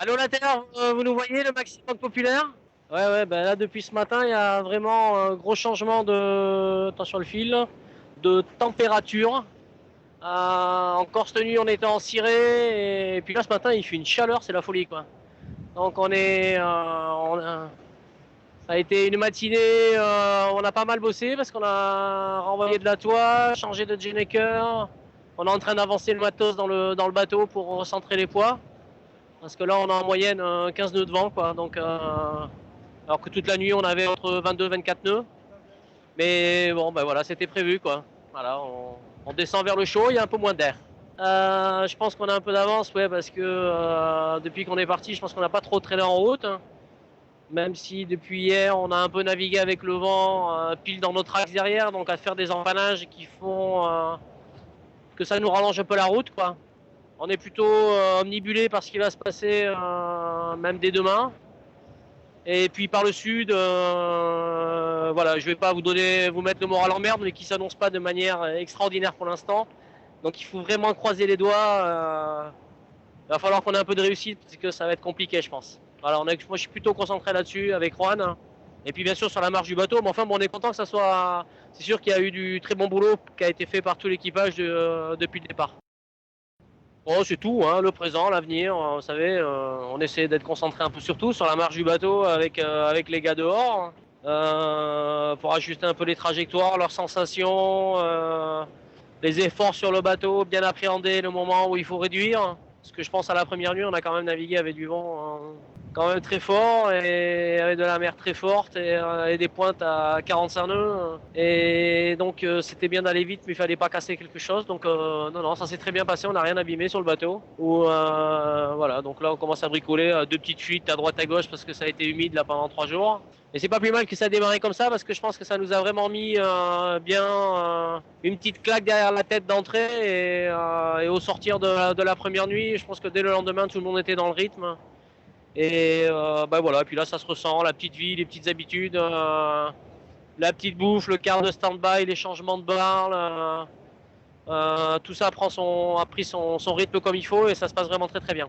Allô la Terre, vous nous voyez le maximum populaire? Ouais, ouais, ben là depuis ce matin, il y a vraiment un gros changement de, attention le fil, de température. Encore cette nuit, on était en ciré, et puis là ce matin, il fait une chaleur, c'est la folie quoi. Donc ça a été une matinée, on a pas mal bossé parce qu'on a renvoyé de la toile, changé de gennaker. On est en train d'avancer le matos dans le bateau pour recentrer les poids. Parce que là, on a en moyenne 15 nœuds de vent, quoi. Donc, alors que toute la nuit, on avait entre 22 et 24 nœuds. Mais bon, ben voilà, c'était prévu, quoi. Voilà, on descend vers le chaud, il y a un peu moins d'air. Je pense qu'on a un peu d'avance, ouais, parce que depuis qu'on est parti, je pense qu'on n'a pas trop traîné en route, hein. Même si depuis hier, on a un peu navigué avec le vent pile dans notre axe derrière, donc à faire des empannages qui font que ça nous rallonge un peu la route, quoi. On est plutôt omnibulé par ce qui va se passer même dès demain. Et puis par le sud, voilà, je vais pas vous mettre le moral en merde, mais qui s'annonce pas de manière extraordinaire pour l'instant. Donc il faut vraiment croiser les doigts. Il va falloir qu'on ait un peu de réussite parce que ça va être compliqué, je pense. Voilà, moi je suis plutôt concentré là-dessus avec Juan. Et puis bien sûr sur la marche du bateau, mais enfin bon, on est content que ça soit. C'est sûr qu'il y a eu du très bon boulot qui a été fait par tout l'équipage depuis le départ. Oh, c'est tout, hein, le présent, l'avenir, vous savez, on essaie d'être concentré un peu sur tout, sur la marche du bateau avec les gars dehors, pour ajuster un peu les trajectoires, leurs sensations, les efforts sur le bateau, bien appréhender le moment où il faut réduire. Parce que je pense à la première nuit, on a quand même navigué avec du vent quand même très fort et avec de la mer très forte et des pointes à 45 nœuds. Et donc c'était bien d'aller vite, mais il fallait pas casser quelque chose. Donc non, non, ça s'est très bien passé, on n'a rien abîmé sur le bateau. Voilà, donc là on commence à bricoler deux petites fuites à droite à gauche parce que ça a été humide là pendant 3 jours. Et c'est pas plus mal que ça a démarré comme ça parce que je pense que ça nous a vraiment mis bien une petite claque derrière la tête d'entrée et au sortir de la première nuit, je pense que dès le lendemain tout le monde était dans le rythme. Et bah voilà, puis là ça se ressent, la petite vie, les petites habitudes, la petite bouffe, le quart de stand-by, les changements de barre, tout ça a pris son rythme comme il faut et ça se passe vraiment très très bien.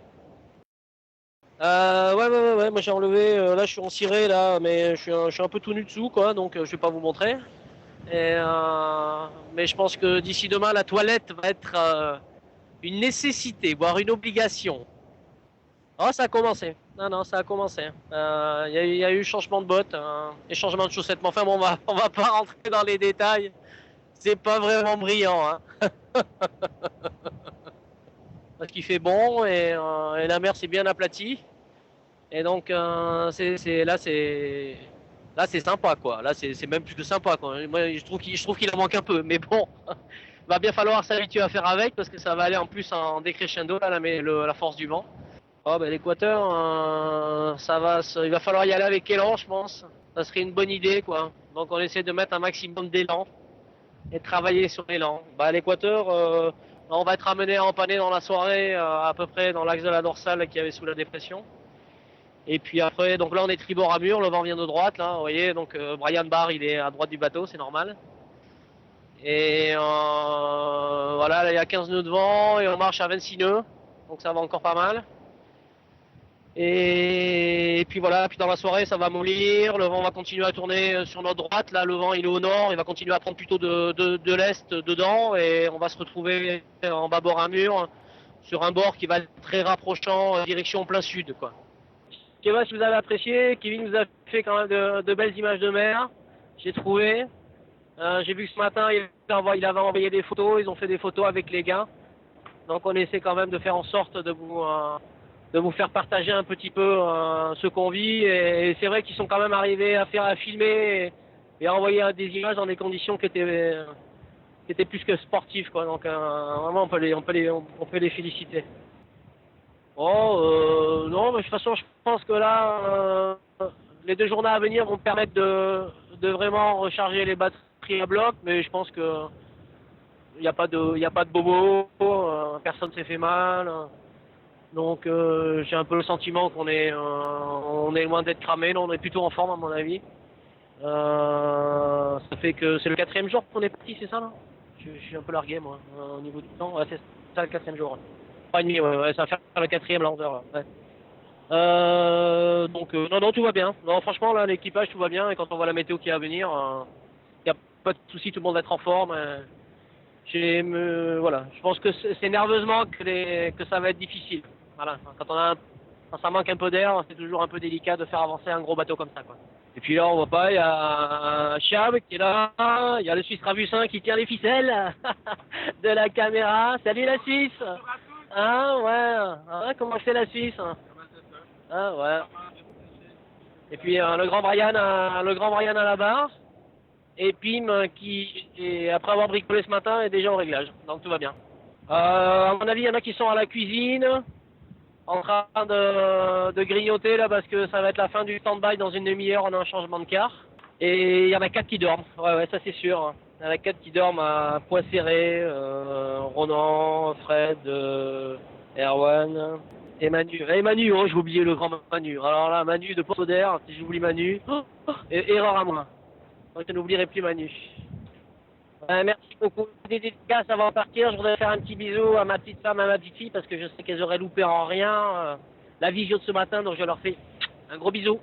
Ouais, ouais, ouais, ouais, moi j'ai enlevé, là je suis en ciré là, mais je suis un peu tout nu dessous quoi, donc je vais pas vous montrer. Et, mais je pense que d'ici demain la toilette va être une nécessité, voire une obligation. Oh, ça a commencé. Non, non, ça a commencé. Y a eu changement de bottes et changement de chaussettes. Mais enfin, bon, on va pas rentrer dans les détails. C'est pas vraiment brillant, hein. Parce qu'il fait bon et la mer s'est bien aplatie. Et donc, là, c'est sympa, quoi. Là, c'est même plus que sympa, quoi. Moi, je trouve qu'il en manque un peu. Mais bon, va bien falloir s'habituer à faire avec parce que ça va aller en plus en décrescendo, là, la force du vent. Oh, ben, l'Équateur, il va falloir y aller avec élan, je pense. Ça serait une bonne idée, quoi. Donc, on essaie de mettre un maximum d'élan et de travailler sur l'élan. Bah, l'Équateur, on va être amené à empanner dans la soirée, à peu près dans l'axe de la dorsale qui avait sous la dépression. Et puis après, donc là, on est tribord à mur, le vent vient de droite, là, vous voyez. Donc, Brian Barr, il est à droite du bateau, c'est normal. Et voilà, là, il y a 15 nœuds de vent et on marche à 26 nœuds. Donc, ça va encore pas mal. Et puis voilà, puis dans la soirée ça va mollir, le vent va continuer à tourner sur notre droite, là le vent il est au nord, il va continuer à prendre plutôt de l'est dedans et on va se retrouver en bâbord à mur sur un bord qui va être très rapprochant direction plein sud quoi. Je sais pas si vous avez apprécié, Kevin nous a fait quand même de belles images de mer, j'ai trouvé. J'ai vu que ce matin il avait envoyé des photos, ils ont fait des photos avec les gars, donc on essaie quand même de faire en sorte de vous faire partager un petit peu ce qu'on vit. Et c'est vrai qu'ils sont quand même arrivés à filmer et à envoyer des images dans des conditions qui étaient plus que sportives, quoi. Donc vraiment, on peut les féliciter. Oh, non, mais de toute façon, je pense que là, les 2 journées à venir vont permettre de vraiment recharger les batteries à bloc, mais je pense que il y a pas de bobo, personne s'est fait mal. Donc j'ai un peu le sentiment on est loin d'être cramé, là, on est plutôt en forme à mon avis. Ça fait que c'est le 4e jour qu'on est parti, c'est ça là? Je suis un peu largué moi, au niveau du temps. Ouais, c'est ça le 4e jour. Ouais. 3 et demi, ouais, ouais, ça va faire le 4e là, 11 heures. Ouais. Non, tout va bien. Non, franchement, là, l'équipage, tout va bien. Et quand on voit la météo qui va venir, il n'y a pas de souci, tout le monde va être en forme. Voilà. Je pense que c'est nerveusement que ça va être difficile. Voilà. Quand ça manque un peu d'air, c'est toujours un peu délicat de faire avancer un gros bateau comme ça, quoi. Et puis là, on voit pas, il y a Chiab qui est là, il y a le Suisse Ravussin qui tient les ficelles de la caméra. Salut la Suisse! Ah ouais, ah, comment c'est la Suisse? Ah ouais. Et puis le grand Brian à la barre. Et Pim après avoir bricolé ce matin, est déjà au réglage. Donc tout va bien. À mon avis, il y en a qui sont à la cuisine, en train de grignoter là parce que ça va être la fin du stand-by dans une demi-heure, on a un changement de quart. Et il y en a 4 qui dorment, ouais, ça c'est sûr. Il y en a 4 qui dorment à Point Serré, Ronan, Fred, Erwan et Manu. Et Manu, oh j'ai oublié le grand Manu. Alors là, Manu de Porto d'Air, si j'oublie Manu, erreur à moi. Donc je n'oublierai plus Manu. Merci beaucoup. Des dédicaces avant de partir, je voudrais faire un petit bisou à ma petite femme et à ma petite fille parce que je sais qu'elles auraient loupé en rien la visio de ce matin, donc je leur fais un gros bisou.